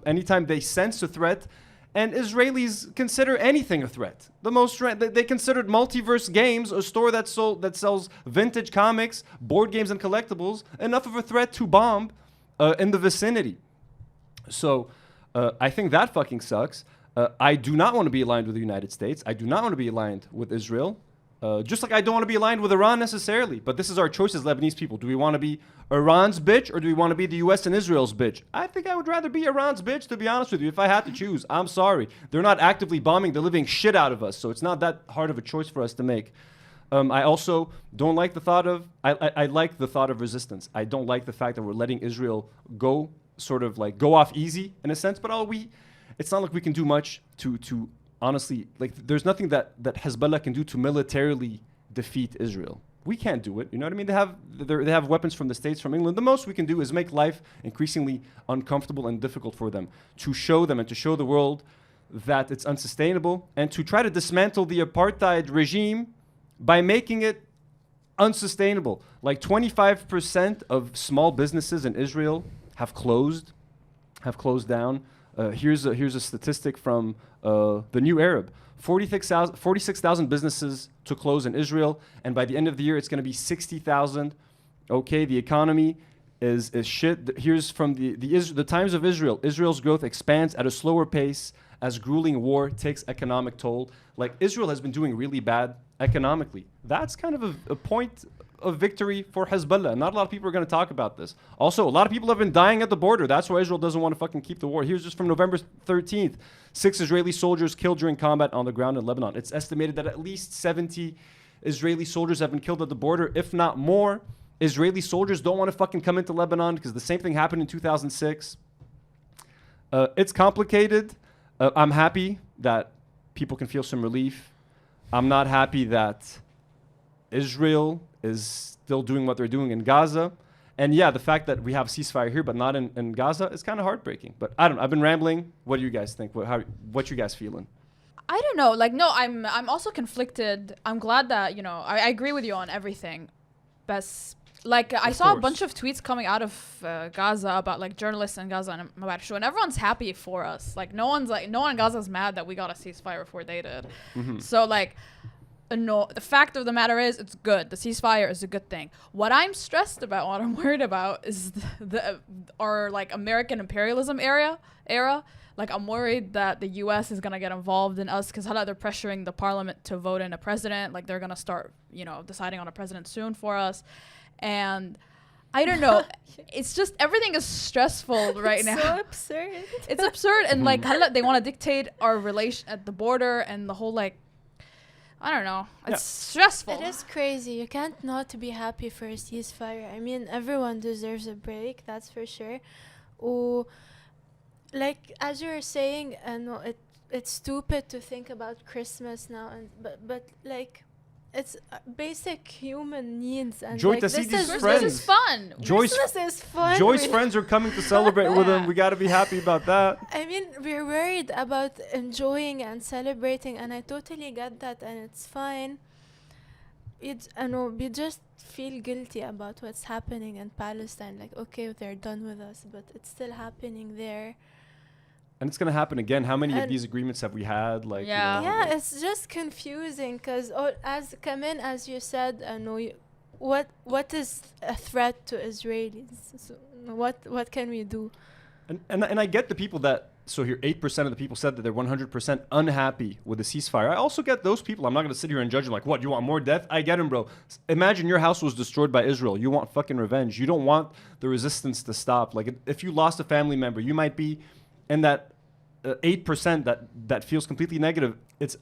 anytime they sense a threat, and Israelis consider anything a threat. They considered Multiverse Games, a store that sells vintage comics, board games, and collectibles, enough of a threat to bomb in the vicinity. So I think that fucking sucks. I do not want to be aligned with the United States. I do not want to be aligned with Israel. Just like I don't want to be aligned with Iran necessarily. But this is our choice as Lebanese people. Do we want to be Iran's bitch, or do we want to be the US and Israel's bitch? I think I would rather be Iran's bitch, to be honest with you. If I had to choose, I'm sorry. They're not actively bombing the living shit out of us. So it's not that hard of a choice for us to make. I also don't like the thought of, I like the thought of resistance. I don't like the fact that we're letting Israel go off easy in a sense. But it's not like we can do much to honestly, like, there's nothing that Hezbollah can do to militarily defeat Israel. We can't do it. You know what I mean? They have weapons from the States, from England. The most we can do is make life increasingly uncomfortable and difficult for them, to show them and to show the world that it's unsustainable, and to try to dismantle the apartheid regime by making it unsustainable. Like 25% of small businesses in Israel have closed down. Here's a statistic from the New Arab. 46,000 businesses to close in Israel, and by the end of the year, it's going to be 60,000. Okay, the economy is shit. Here's from the Times of Israel. Israel's growth expands at a slower pace as grueling war takes economic toll. Like, Israel has been doing really bad economically. That's kind of a point of victory for Hezbollah. Not a lot of people are going to talk about this. Also, a lot of people have been dying at the border. That's why Israel doesn't want to fucking keep the war. Here's just from November 13th. 6 Israeli soldiers killed during combat on the ground in Lebanon. It's estimated that at least 70 Israeli soldiers have been killed at the border, if not more. Israeli soldiers don't want to fucking come into Lebanon because the same thing happened in 2006. It's complicated. I'm happy that people can feel some relief. I'm not happy that Israel is still doing what they're doing in Gaza. And yeah, the fact that we have ceasefire here but not in Gaza is kind of heartbreaking. But I don't know. I've been rambling. What do you guys think? What you guys feeling? I don't know. Like, no, I'm also conflicted. I'm glad that, you know, I agree with you on everything. But like, I saw a bunch of tweets coming out of Gaza about like journalists in Gaza and Mabarishu, and everyone's happy for us. Like, no one in Gaza's mad that we got a ceasefire before they did. So like, no, the fact of the matter is, it's good. The ceasefire is a good thing. What I'm stressed about, what I'm worried about, is our like American imperialism era. Like, I'm worried that the U.S. is gonna get involved in us because they're pressuring the parliament to vote in a president. Like, they're gonna start, you know, deciding on a president soon for us, and I don't know. It's just everything is stressful right now. So absurd. It's absurd, and like they want to dictate our relation at the border and the whole like. I don't know. It's stressful. It is crazy. You can't not be happy for a ceasefire. I mean, everyone deserves a break, that's for sure. Like, as you were saying, no, it's stupid to think about Christmas now, but like, it's basic human needs. And Joy, like, this is friends. Christmas is fun. Christmas is fun. Joy's friends are coming to celebrate with him. We got to be happy about that. I mean, we're worried about enjoying and celebrating, and I totally get that, and it's fine. We just feel guilty about what's happening in Palestine. Like, okay, they're done with us, but it's still happening there. And it's going to happen again. How many of these agreements have we had? Like, Yeah. you know, Yeah, it's just confusing because, as you said, what is a threat to Israelis? So what can we do? And I get the people that, so here 8% of the people said that they're 100% unhappy with the ceasefire. I also get those people. I'm not going to sit here and judge them like, what, you want more death? I get them, bro. Imagine your house was destroyed by Israel. You want fucking revenge. You don't want the resistance to stop. Like, if you lost a family member, you might be in that 8% that feels completely negative.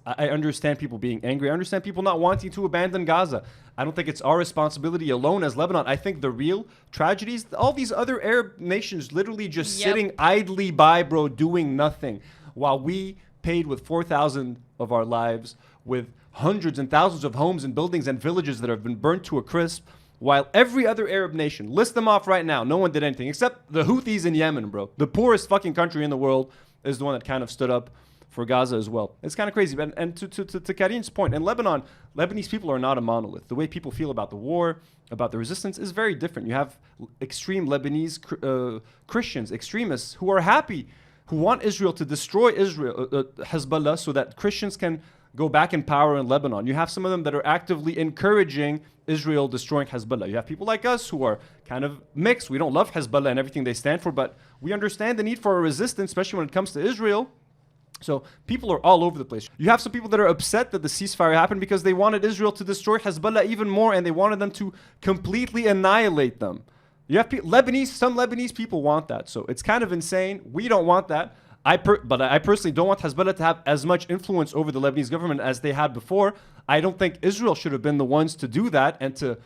I understand people being angry. I understand people not wanting to abandon Gaza. I don't think it's our responsibility alone as Lebanon. I think the real tragedies, all these other Arab nations literally just sitting idly by, bro, doing nothing, while we paid with 4,000 of our lives, with hundreds and thousands of homes and buildings and villages that have been burnt to a crisp, while every other Arab nation, list them off right now, no one did anything except the Houthis in Yemen, bro. The poorest fucking country in the world is the one that kind of stood up for Gaza as well. It's kind of crazy. And to Karim's point, in Lebanon, Lebanese people are not a monolith. The way people feel about the war, about the resistance, is very different. You have extreme Lebanese Christians, extremists, who are happy, who want Israel to destroy Hezbollah, so that Christians can go back in power in Lebanon. You have some of them that are actively encouraging Israel destroying Hezbollah. You have people like us who are kind of mixed. We don't love Hezbollah and everything they stand for, but we understand the need for a resistance, especially when it comes to Israel. So people are all over the place. You have some people that are upset that the ceasefire happened because they wanted Israel to destroy Hezbollah even more, and they wanted them to completely annihilate them. You have some Lebanese people want that. So it's kind of insane. We don't want that. But I personally don't want Hezbollah to have as much influence over the Lebanese government as they had before. I don't think Israel should have been the ones to do that and to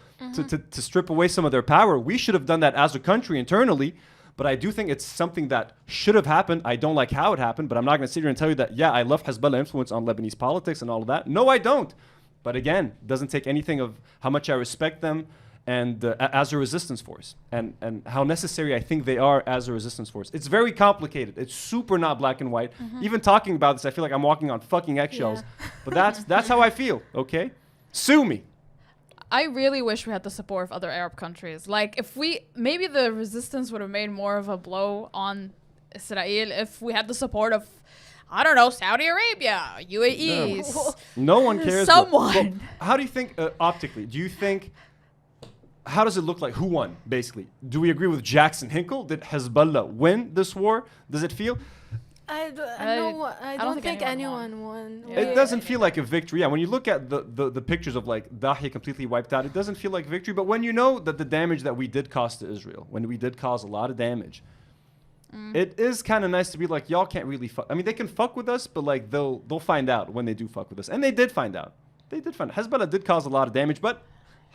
strip away some of their power. We should have done that as a country internally. but I do think it's something that should have happened. I don't like how it happened, but I'm not going to sit here and tell you that, yeah, I love Hezbollah influence on Lebanese politics and all of that. No, I don't. But again, it doesn't take anything of how much I respect them and as a resistance force and how necessary I think they are as a resistance force. It's very complicated. It's super not black and white. Even talking about this, I feel like I'm walking on fucking eggshells. But that's how I feel, okay? Sue me. I really wish we had the support of other Arab countries. Like, if maybe the resistance would have made more of a blow on Israel if we had the support of, I don't know, Saudi Arabia, UAE. No one cares. Someone. But how do you think, optically, how does it look like? Who won, basically? Do we agree with Jackson Hinkle? Did Hezbollah win this war? Does it feel? I don't think anyone won. Yeah. It doesn't feel like a victory. Yeah, when you look at the pictures of like Dahi completely wiped out, it doesn't feel like victory. But when you know that the damage that we did cause to Israel, when we did cause a lot of damage, it is kind of nice to be like, y'all can't really fuck. I mean, they can fuck with us, but like they'll find out when they do fuck with us. And they did find out. Hezbollah did cause a lot of damage, but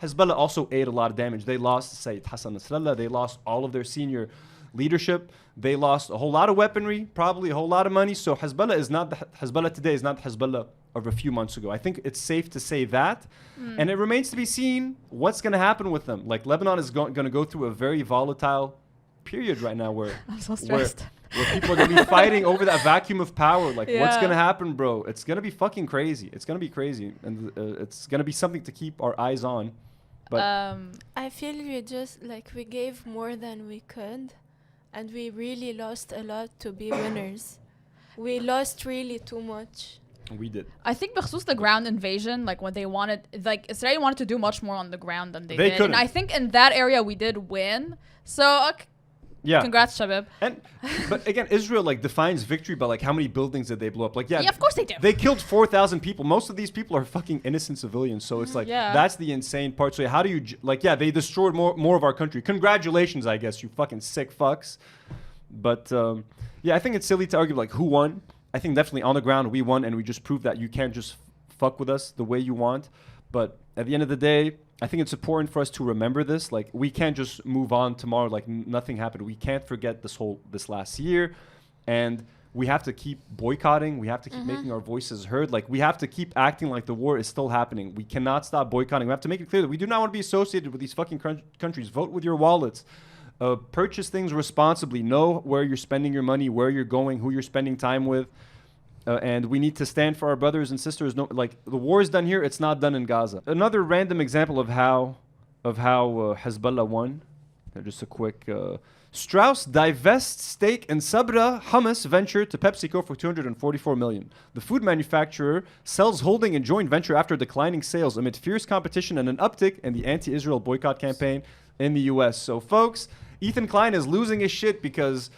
Hezbollah also ate a lot of damage. They lost Sayyid Hassan Nasrallah. They lost all of their senior leadership. They lost a whole lot of weaponry, probably a whole lot of money. So Hezbollah today is not the Hezbollah of a few months ago. I think it's safe to say that. And it remains to be seen what's going to happen with them. Like Lebanon is going to go through a very volatile period right now where I'm so stressed. where people are going to be fighting over that vacuum of power. Like, what's Yeah. going to happen, bro? It's going to be fucking crazy. It's going to be crazy. And it's going to be something to keep our eyes on. But I feel we gave more than we could, and we really lost a lot to be winners. We lost really too much. we did. I think بخصوص the ground invasion, like when they wanted, like Israel wanted to do much more on the ground than they did. couldn't. And I think in that area we did win. So Yeah. congrats, Shabib. But again, Israel like defines victory by like how many buildings did they blow up? Like Yeah, of course they do. They killed 4,000 people. Most of these people are fucking innocent civilians. So it's like Yeah. that's the insane part. So how do you they destroyed more of our country. Congratulations, I guess, you fucking sick fucks. But I think it's silly to argue like who won. I think definitely on the ground we won, and we just proved that you can't just fuck with us the way you want. But at the end of the day, I think it's important for us to remember this. Like, we can't just move on tomorrow like nothing happened. We can't forget this last year, and we have to keep boycotting. We have to keep making our voices heard. Like, we have to keep acting like the war is still happening. We cannot stop boycotting. We have to make it clear that we do not want to be associated with these fucking countries. Vote with your wallets. Purchase things responsibly. Know where you're spending your money, where you're going, who you're spending time with. And we need to stand for our brothers and sisters. No, like the war is done here; it's not done in Gaza. Another random example of how Hezbollah won. Just a quick. Strauss divests stake in Sabra Hummus venture to PepsiCo for $244 million. The food manufacturer sells holding in joint venture after declining sales amid fierce competition and an uptick in the anti-Israel boycott campaign in the U.S. So, folks, Ethan Klein is losing his shit because.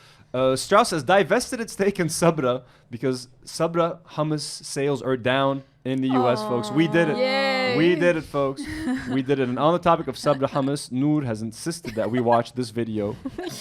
Strauss has divested its stake in Sabra because Sabra hummus sales are down in the U.S., folks. We did it. Yay. We did it, folks. We did it. And on the topic of Sabra hummus, Noor has insisted that we watch this video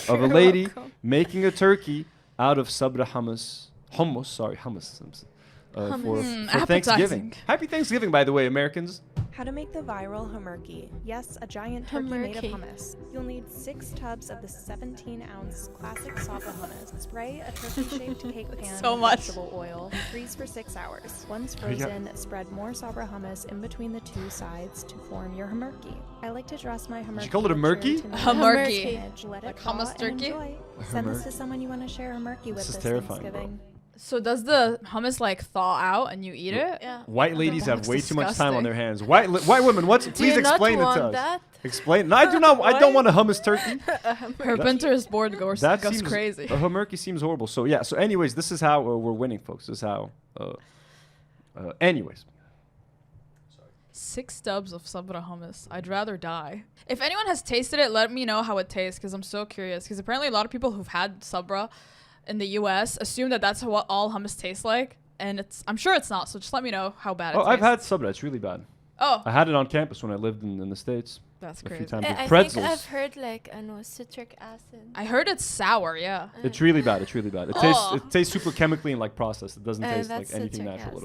of a lady making a turkey out of Sabra hummus. Hummus. For Thanksgiving. Happy Thanksgiving, by the way, Americans. How to make the viral hummerki. Yes, a giant turkey made of hummus. You'll need 6 tubs of the 17-ounce classic Sabra hummus. Spray a turkey-shaped cake pan So with much. vegetable oil. Freeze for 6 hours. Once frozen, spread more Sabra hummus in between the 2 sides to form your hummerki. I like to dress my hummerki. you call it a murky? Hummerki. Let Like it thaw hummus and turkey? enjoy. Send this to someone you want to share hummerki with This is this terrifying, Thanksgiving. So does the hummus like thaw out and you eat it? Yeah. White ladies That have looks way too much time on disgusting. their hands. White women, please you not explain it to want us. that? Explain. No, I do not. I don't want a hummus turkey. Her Pinterest board goes Seems crazy. A hummerki seems horrible. So yeah. So anyways, this is how we're winning, folks. This is how. Anyways. 6 tubs of Sabra hummus. I'd rather die. If anyone has tasted it, let me know how it tastes because I'm so curious. Because apparently a lot of people who've had Sabra in the U.S. assume that that's what all hummus tastes like, and I'm sure it's not. So just let me know how bad it tastes. I've had Sabra. It's really bad. Oh, I had it on campus when I lived in the States that's a few crazy. times. With I think pretzels. I've heard citric acid. I heard it's sour. Yeah. It's really bad. It's really bad. It tastes super chemically and like processed. It doesn't taste like That's anything citric natural at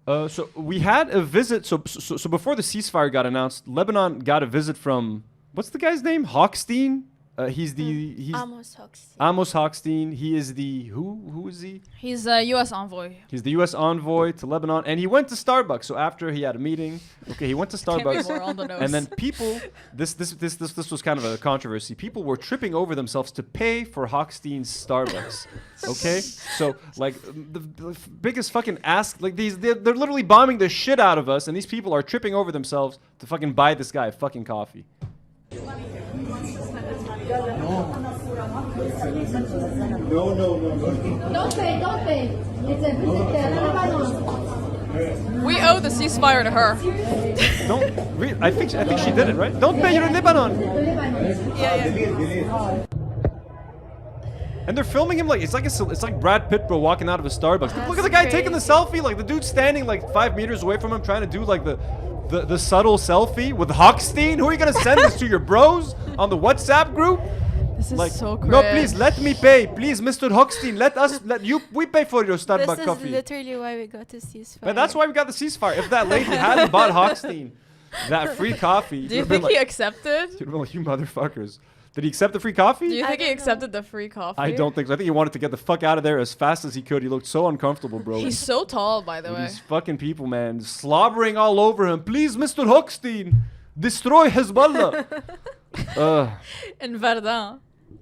all. acid. So we had a visit. So before the ceasefire got announced, Lebanon got a visit from what's the guy's name? Hochstein. He's Amos Hoxie. Amos Hochstein. He is the who is he? He's a U.S. envoy. He's the U.S. envoy to Lebanon, and he went to Starbucks. So after he had a meeting, he went to Can't be Starbucks, more on the nose. and then people, this was kind of a controversy. People were tripping over themselves to pay for Hochstein's Starbucks. Okay, so like the biggest fucking ask, like they're literally bombing the shit out of us, and these people are tripping over themselves to fucking buy this guy a fucking coffee. Don't pay. It's a visit Lebanon. We owe the ceasefire to her. I think she did it right. Don't pay. You're in Lebanon. And they're filming him like it's like Brad Pitt, bro, walking out of a Starbucks. Look at the guy taking the selfie. Like the dude's standing like 5 meters away from him, trying to do like the subtle selfie with Hochstein. Who are you gonna send this to? Your bros on the WhatsApp group? This is Like, so cringe. no, please let me pay. Please, Mr. Hochstein, we pay for your Starbucks This coffee. is literally why we got a ceasefire. But that's why we got the ceasefire. If that lady hadn't bought Hochstein that free coffee, Do you think he accepted? you'd have been like, you motherfuckers. Did he accept the free coffee? Do you I think he don't know. accepted the free coffee? I don't think so. I think he wanted to get the fuck out of there as fast as he could. He looked so uncomfortable, bro. He's so tall, by the way. These fucking people, man, slobbering all over him. Please, Mr. Hochstein, destroy Hezbollah. In Verdun.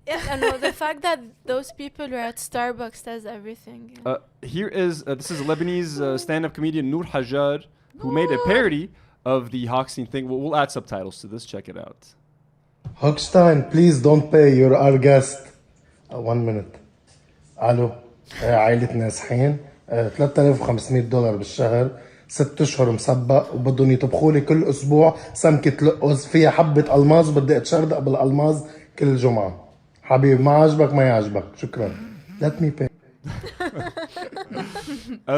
Yeah, I know the fact that those people were at Starbucks does everything. Here is this is a Lebanese stand-up comedian Noor Hajjar who made a parody of the Hochstein thing. We'll add subtitles to this. Check it out. Hochstein, please don't pay. You're our guest. 1 minute. الو عائلة نازحين $3,500 بالشهر 6 اشهر مسبق وبدهم يطبخوا لي كل اسبوع سمكة لقز فيها حبة الماظ بدي اتشردق بالالماظ كل جمعة. حبيبي ما عجبك ما يعجبك. شكرا. Let me pay.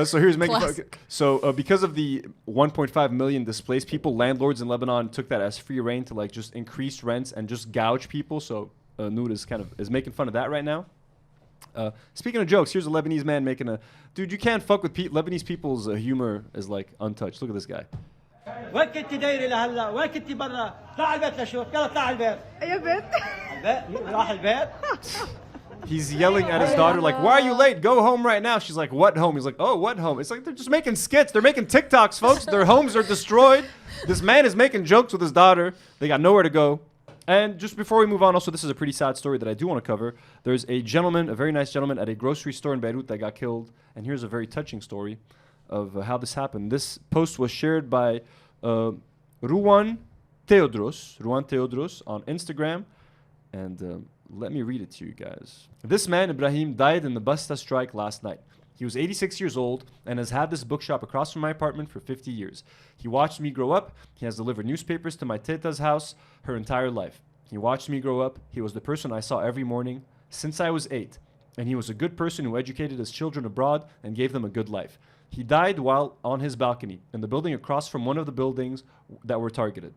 So here's making fun. Classic. So because of the 1.5 million displaced people, landlords in Lebanon took that as free reign to like just increase rents and just gouge people. So Noor is making fun of that right now. Speaking of jokes, here's a Lebanese man making a dude. You can't fuck with Lebanese people's humor is like untouched. Look at this guy. وين كنت دايرة لهلا؟ وين كنت برا؟ طلع البيت لشوف، يلا طلع البيت. يا بيت. البيت؟ راح البيت؟ He's yelling at his daughter like, "Why are you late? Go home right now." She's like, "What home?" He's like, "Oh, what home?" It's like they're just making skits. They're making TikToks, folks. Their homes are destroyed. This man is making jokes with his daughter. They got nowhere to go. And just before we move on, also, this is a pretty sad story that I do want to cover. There's a gentleman, a very nice gentleman at a grocery store in Beirut that got killed. And here's a very touching story of how this happened. This post was shared by Ruan Theodros on Instagram. And let me read it to you guys. This man, Ibrahim, died in the Basta strike last night. He was 86 years old and has had this bookshop across from my apartment for 50 years. He watched me grow up. He has delivered newspapers to my teta's house her entire life. He watched me grow up. He was the person I saw every morning since I was 8. And he was a good person who educated his children abroad and gave them a good life. He died while on his balcony in the building across from one of the buildings that were targeted.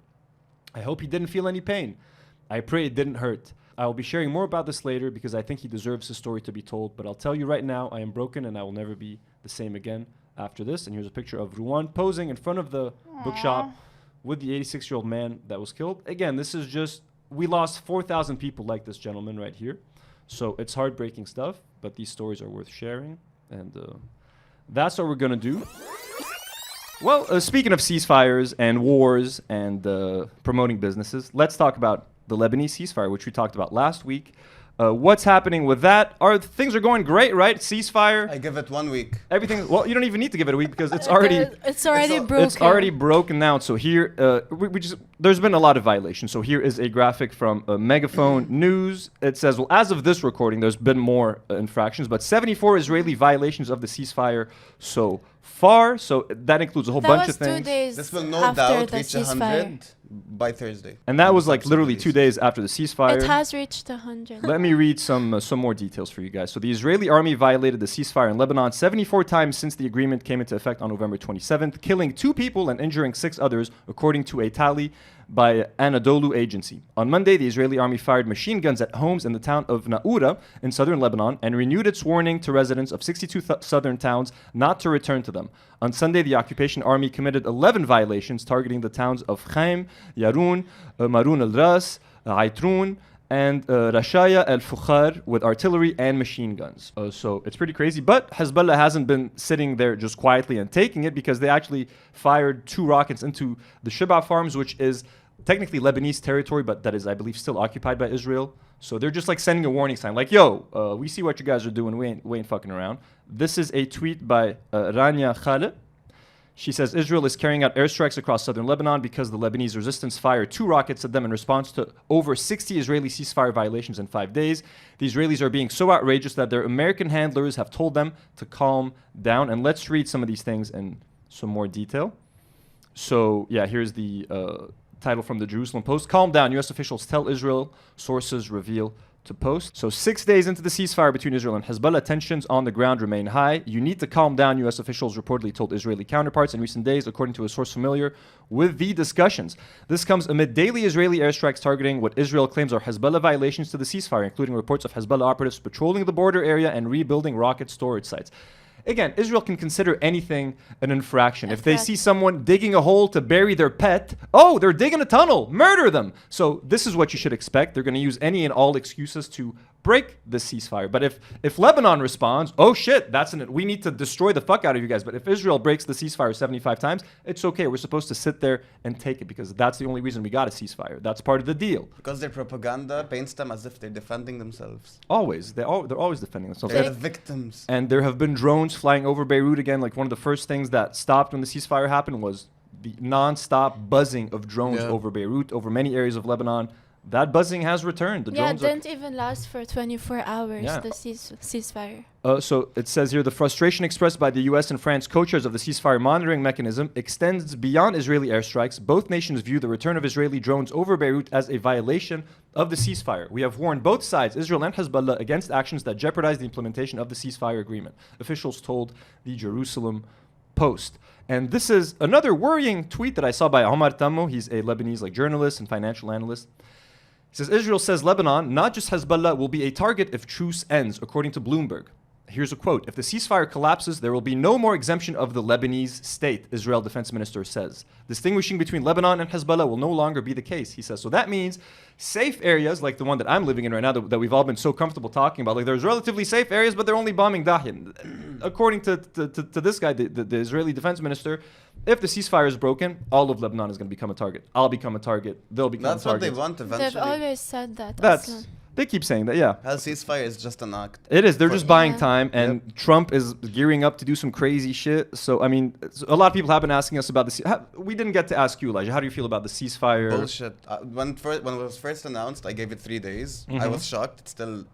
I hope he didn't feel any pain. I pray it didn't hurt. I will be sharing more about this later because I think he deserves his story to be told. But I'll tell you right now, I am broken and I will never be the same again after this. And here's a picture of Ruan posing in front of the bookshop with the 86-year-old man that was killed. Again, this is just, we lost 4,000 people like this gentleman right here. So it's heartbreaking stuff, but these stories are worth sharing. And that's what we're going to do. Well, speaking of ceasefires and wars and promoting businesses, let's talk about the Lebanese ceasefire, which we talked about last week. What's happening with that? Things are going great, right? Ceasefire. I give it 1 week. Everything. Well, you don't even need to give it a week because it's already broken. It's already broken down. So here, there's been a lot of violations. So here is a graphic from Megaphone News. It says, well, as of this recording, there's been more infractions, but 74 Israeli violations of the ceasefire so far. So that includes a whole bunch of things. 2 days. This will no after doubt the reach ceasefire. 100 by Thursday. And that was like literally 2 days after the ceasefire. It has reached 100. Let me read some more details for you guys. So the Israeli army violated the ceasefire in Lebanon 74 times since the agreement came into effect on November 27th, killing 2 people and injuring 6 others, according to a tally by Anadolu agency. On Monday, the Israeli army fired machine guns at homes in the town of Naura in southern Lebanon and renewed its warning to residents of 62 southern towns not to return to them. On Sunday, the occupation army committed 11 violations targeting the towns of Khaim, Yarun, Marun al-Ras, Aitrun, and Rashaya al-Fukhar with artillery and machine guns. So it's pretty crazy. But Hezbollah hasn't been sitting there just quietly and taking it, because they actually fired 2 rockets into the Shibaa farms, which is technically Lebanese territory, but that is, I believe, still occupied by Israel. So they're just like sending a warning sign, like, yo, we see what you guys are doing. We ain't fucking around. This is a tweet by Rania Khaled. She says Israel is carrying out airstrikes across southern Lebanon because the Lebanese resistance fired 2 rockets at them in response to over 60 Israeli ceasefire violations in 5 days. The Israelis are being so outrageous that their American handlers have told them to calm down. And let's read some of these things in some more detail. So, yeah, here's the title from the Jerusalem Post. Calm down, U.S. officials tell Israel, sources reveal to Post. So 6 days into the ceasefire between Israel and Hezbollah, tensions on the ground remain high. You need to calm down, U.S. officials reportedly told Israeli counterparts in recent days, according to a source familiar with the discussions. This comes amid daily Israeli airstrikes targeting what Israel claims are Hezbollah violations to the ceasefire, including reports of Hezbollah operatives patrolling the border area and rebuilding rocket storage sites. Again, Israel can consider anything an infraction. If they see someone digging a hole to bury their pet, oh, they're digging a tunnel, murder them. So this is what you should expect. They're going to use any and all excuses to break the ceasefire. But if Lebanon responds, oh shit, we need to destroy the fuck out of you guys. But if Israel breaks the ceasefire 75 times, it's okay. We're supposed to sit there and take it, because that's the only reason we got a ceasefire. That's part of the deal. Because their propaganda paints them as if they're defending themselves. Always. They're always defending themselves. They're the victims. And there have been drones flying over Beirut again. Like, one of the first things that stopped when the ceasefire happened was the non-stop buzzing of drones over Beirut, over many areas of Lebanon. That buzzing has returned. The drones didn't even last for 24 hours, the ceasefire. So it says here, the frustration expressed by the U.S. and France co-chairs of the ceasefire monitoring mechanism extends beyond Israeli airstrikes. Both nations view the return of Israeli drones over Beirut as a violation of the ceasefire. We have warned both sides, Israel and Hezbollah, against actions that jeopardize the implementation of the ceasefire agreement, officials told the Jerusalem Post. And this is another worrying tweet that I saw by Omar Tammo. He's a Lebanese journalist and financial analyst. It says, Israel says Lebanon, not just Hezbollah, will be a target if truce ends, according to Bloomberg. Here's a quote. If the ceasefire collapses, there will be no more exemption of the Lebanese state, Israel defense minister says. Distinguishing between Lebanon and Hezbollah will no longer be the case, he says. So that means safe areas like the one that I'm living in right now that we've all been so comfortable talking about, like there's relatively safe areas, but they're only bombing Dahin. According to this guy, the Israeli defense minister, if the ceasefire is broken, all of Lebanon is going to become a target. I'll become a target. They'll become That's a target. what they want eventually. They've always said that. They keep saying that, yeah. Hell, ceasefire is just an act. It is. They're just buying time, and Trump is gearing up to do some crazy shit. So, I mean, a lot of people have been asking us about this. We didn't get to ask you, Elijah. How do you feel about the ceasefire? Bullshit. When it was first announced, I gave it 3 days. I was shocked. It's still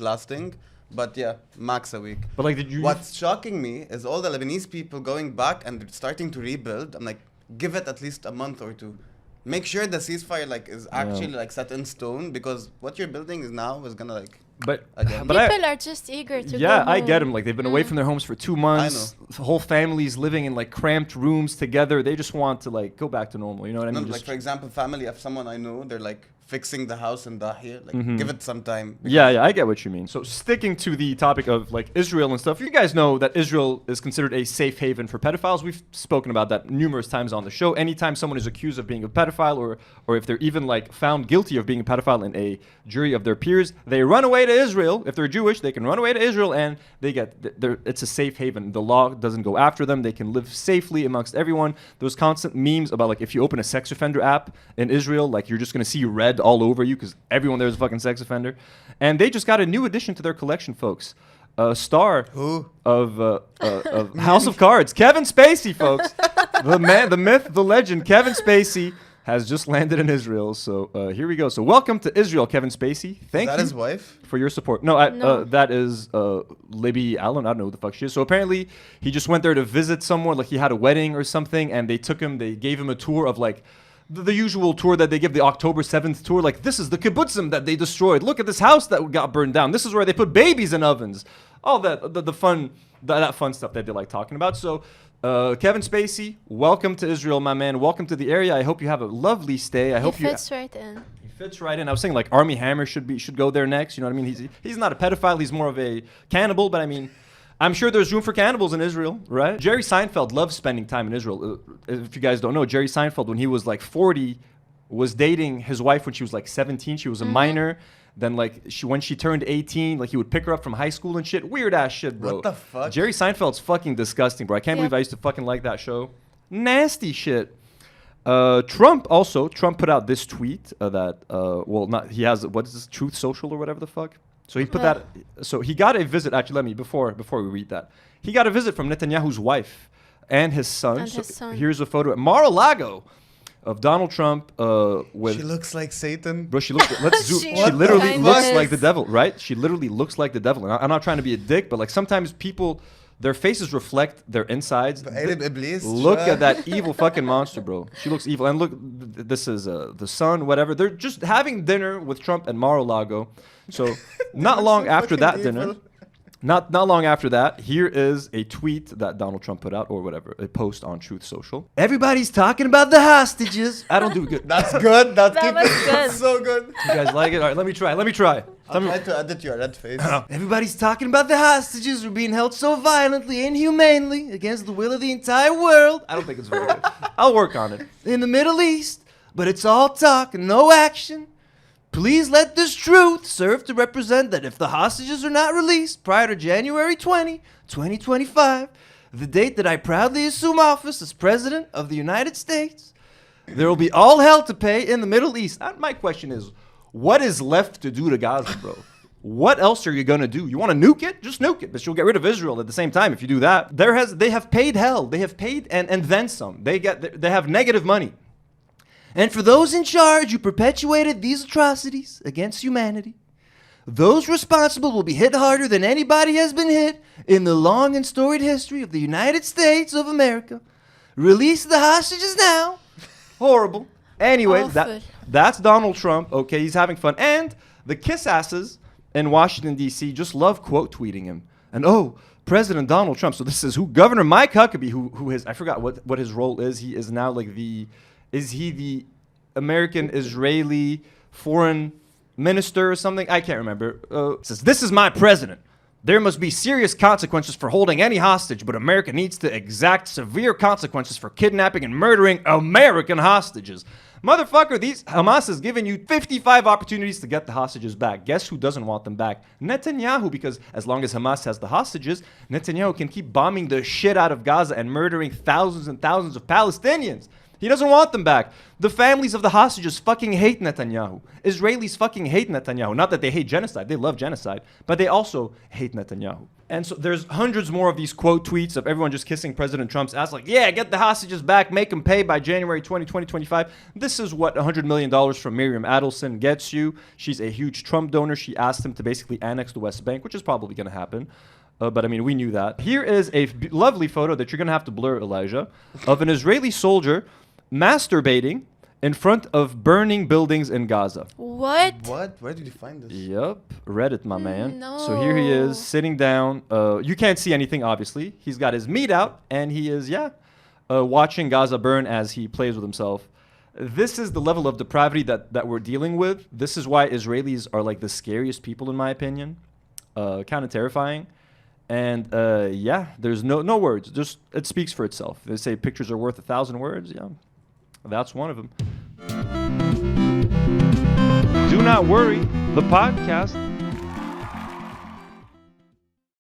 lasting. But yeah, max a week. But like, What's shocking me is all the Lebanese people going back and starting to rebuild. I'm like, give it at least a month or 2. Make sure the ceasefire is actually set in stone, because what you're building is gonna But people are just eager to go home. I get them. Like, they've been away from their homes for 2 months. The whole family's living in cramped rooms together. They just want to go back to normal. You know what I mean? For example, family of someone I know, they're fixing the house in Dahir. Give it some time. Yeah, I get what you mean. So sticking to the topic of Israel and stuff, you guys know that Israel is considered a safe haven for pedophiles. We've spoken about that numerous times on the show. Anytime someone is accused of being a pedophile, or if they're even found guilty of being a pedophile in a jury of their peers, they run away to Israel. If they're Jewish, they can run away to Israel, and it's a safe haven. The law doesn't go after them. They can live safely amongst everyone. Those constant memes about if you open a sex offender app in Israel, you're just going to see red all over you because everyone there is a fucking sex offender. And they just got a new addition to their collection, folks. A star of House of Cards, Kevin Spacey, folks. The man, the myth, the legend, Kevin Spacey has just landed in Israel. So here we go. So welcome to Israel, Kevin Spacey. Thank you. Is that his wife? For your support. No, that is Libby Allen. I don't know who the fuck she is. So apparently he just went there to visit someone. He had a wedding or something, and they gave him a tour of the usual tour that they give, the October 7th tour. This is the kibbutzim that they destroyed. Look at this house that got burned down. This is where they put babies in ovens. All that, the fun, that fun stuff that they like talking about. So Kevin Spacey, welcome to Israel, my man. Welcome to the area. I hope you have a lovely stay. He fits right in. He fits right in. I was saying Army Hammer should go there next. You know what I mean? He's not a pedophile. He's more of a cannibal. But I mean, I'm sure there's room for cannibals in Israel, right? Jerry Seinfeld loves spending time in Israel. If you guys don't know, Jerry Seinfeld, when he was 40, was dating his wife when she was like 17. She was a minor. Then like when she turned 18, like he would pick her up from high school and shit. Weird ass shit, bro. What the fuck? Jerry Seinfeld's fucking disgusting, bro. I can't believe I used to fucking like that show. Nasty shit. Trump put out this tweet he has, what is this, Truth Social or whatever the fuck? So he put that, so he got a visit, actually, before we read that. He got a visit from Netanyahu's wife and his son. Here's a photo at Mar-a-Lago of Donald Trump with... She looks like Satan. Bro, she literally looks like the devil, right? She literally looks like the devil. And I'm not trying to be a dick, but like sometimes people... Their faces reflect their insides. Look at that evil fucking monster, bro. She looks evil. And look, this is the son, whatever. They're just having dinner with Trump at Mar-a-Lago. So not long after that dinner, not long after that, here is a tweet that Donald Trump put out, or whatever, a post on Truth Social. Everybody's talking about the hostages. I don't do good. That's good. That was good. So good. You guys like it? All right, let me try. I'll try to edit your red face. Everybody's talking about the hostages who are being held so violently and inhumanely against the will of the entire world. I don't think it's very good. I'll work on it. In the Middle East, but it's all talk and no action. Please let this truth serve to represent that if the hostages are not released prior to January 20, 2025, the date that I proudly assume office as President of the United States, there will be all hell to pay in the Middle East. My question is, what is left to do to Gaza, bro? What else are you gonna do? You want to nuke it? Just nuke it. But you'll get rid of Israel at the same time if you do that. They have paid hell. They have paid and then some. They have negative money. And for those in charge who perpetuated these atrocities against humanity, those responsible will be hit harder than anybody has been hit in the long and storied history of the United States of America. Release the hostages now. Horrible. Anyway, that's Donald Trump. Okay, he's having fun. And the kiss asses in Washington, D.C. just love quote tweeting him. And President Donald Trump. So this is Governor Mike Huckabee, who is, I forgot what his role is. He is now like is he the American Israeli foreign minister or something? I can't remember. Says, this is my president. There must be serious consequences for holding any hostage, but America needs to exact severe consequences for kidnapping and murdering American hostages. Motherfucker, Hamas has given you 55 opportunities to get the hostages back. Guess who doesn't want them back? Netanyahu, because as long as Hamas has the hostages, Netanyahu can keep bombing the shit out of Gaza and murdering thousands and thousands of Palestinians. He doesn't want them back. The families of the hostages fucking hate Netanyahu. Israelis fucking hate Netanyahu. Not that they hate genocide. They love genocide. But they also hate Netanyahu. And so there's hundreds more of these quote tweets of everyone just kissing President Trump's ass like, yeah, get the hostages back, make them pay by January 2025. This is what $100 million from Miriam Adelson gets you. She's a huge Trump donor. She asked him to basically annex the West Bank, which is probably going to happen. But I mean, we knew that. Here is a lovely photo that you're going to have to blur, Elijah, of an Israeli soldier masturbating in front of burning buildings in Gaza. What? Where did you find this? Yep, Reddit, my man. No. So here he is sitting down. You can't see anything, obviously. He's got his meat out, and he is, watching Gaza burn as he plays with himself. This is the level of depravity that we're dealing with. This is why Israelis are like the scariest people, in my opinion. Kind of terrifying. And there's no words. Just it speaks for itself. They say pictures are worth 1,000 words. Yeah, that's one of them. Do not worry. The podcast